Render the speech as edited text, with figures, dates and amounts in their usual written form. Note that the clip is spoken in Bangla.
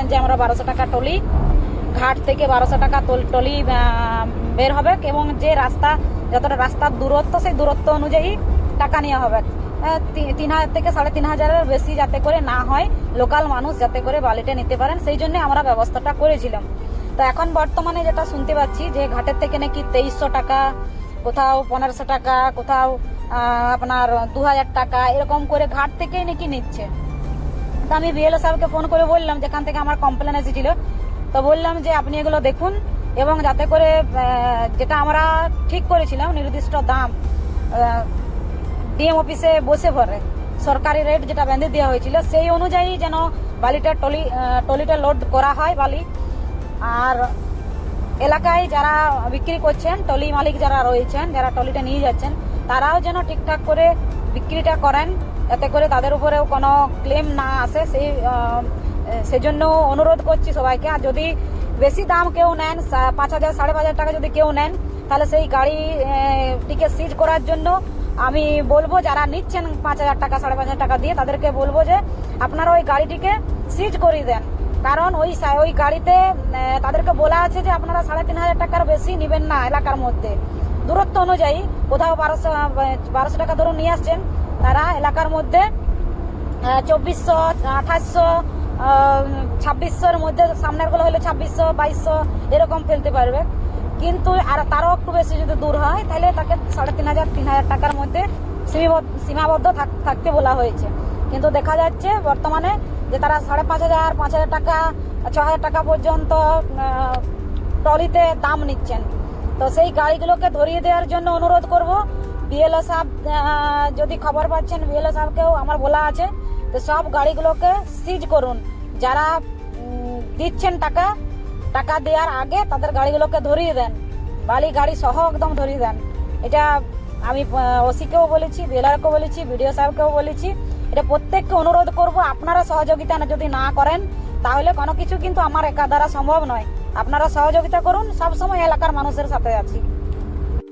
যে আমরা 1200 টাকা টলি ঘাট থেকে 1200 টাকা টলি বের হবে এবং যে রাস্তা যতটা রাস্তার দূরত্ব সেই দূরত্ব অনুযায়ী টাকা নেওয়া হবে। 3000 থেকে 3500-এর বেশি যাতে করে না হয়, লোকাল মানুষ যাতে করে বালিটা নিতে পারেন, সেই জন্য আমরা ব্যবস্থাটা করেছিলাম। তো এখন বর্তমানে যেটা শুনতে পাচ্ছি যে ঘাটের থেকে নাকি 2300 টাকা, কোথাও 1500 টাকা, কোথাও আপনার 2000 টাকা এরকম করে ঘাট থেকেই নাকি নিচ্ছে। তো আমি বিএলও সাহেবকে ফোন করে বললাম, যেখান থেকে আমার কমপ্লেন এসেছিল, তো বললাম যে আপনি এগুলো দেখুন এবং যাতে করে যেটা আমরা ঠিক করেছিলাম নির্দিষ্ট দাম ডিএম অফিসে বসে পড়ে সরকারি রেট যেটা বেঁধে দেওয়া হয়েছিল সেই অনুযায়ী যেন বালিটা টলিটা লোড করা হয় বালি। আর এলাকায় যারা বিক্রি করছেন, টলি মালিক যারা রয়েছেন, যারা টলিটা নিয়ে যাচ্ছেন, তারাও যেন ঠিকঠাক করে বিক্রিটা করেন, যাতে করে তাদের উপরেও কোনো ক্লেম না আসে। সেজন্য অনুরোধ করছি সবাইকে। আর যদি বেশি দাম কেউ নেন, 5000 5,500 টাকা যদি কেউ নেন, তাহলে সেই গাড়িটিকে সিজ করার জন্য আমি বলবো, যারা নিচ্ছেন 5000 টাকা 5,500 টাকা দিয়ে, তাদেরকে বলবো যে আপনারা ওই গাড়িটিকে সিজ করে দেন। কারণ ওই গাড়িতে তাদেরকে বলা আছে যে আপনারা 3500 টাকার বেশি নেবেন না এলাকার মধ্যে। দূরত্ব অনুযায়ী কোথাও 1200 টাকা ধরুন নিয়ে আসছেন, তারা এলাকার মধ্যে 2400, 2800, 2600-এর মধ্যে, সামনের গুলো হলে 2600, 2200 এরকম ফেলতে পারবে। কিন্তু আর তারও একটু বেশি যদি দূর হয়, তাহলে তাকে 3500, 3000 টাকার মধ্যে সীমাবদ্ধ থাকতে বলা হয়েছে। কিন্তু দেখা যাচ্ছে বর্তমানে যে তারা 5,500, 5,000 টাকা, 6,000 টাকা পর্যন্ত ট্রলিতে দাম নিচ্ছেন। তো সেই গাড়িগুলোকে ধরিয়ে দেওয়ার জন্য অনুরোধ করব। বিএলও সাহেব যদি খবর পাচ্ছেন, বিএলও সাহেবকেও আমার বলা আছে, তো সব গাড়িগুলোকে সিজ করুন। যারা দিচ্ছেন টাকা দেওয়ার আগে তাদের গাড়িগুলোকে ধরিয়ে দেন, বালি গাড়ি সহ একদম ধরিয়ে দেন। এটা আমি ওসিকেও বলেছি, বিএলআরকেও বলেছি, বিডিও সাহেবকেও বলেছি। এটা প্রত্যেককে অনুরোধ করব, আপনারা সহযোগিতা যদি না করেন তাহলে কোনো কিছু কিন্তু আমার একা দ্বারা সম্ভব নয়। আপনারা সহযোগিতা করুন, সবসময় এলাকার মানুষের সাথে আছি।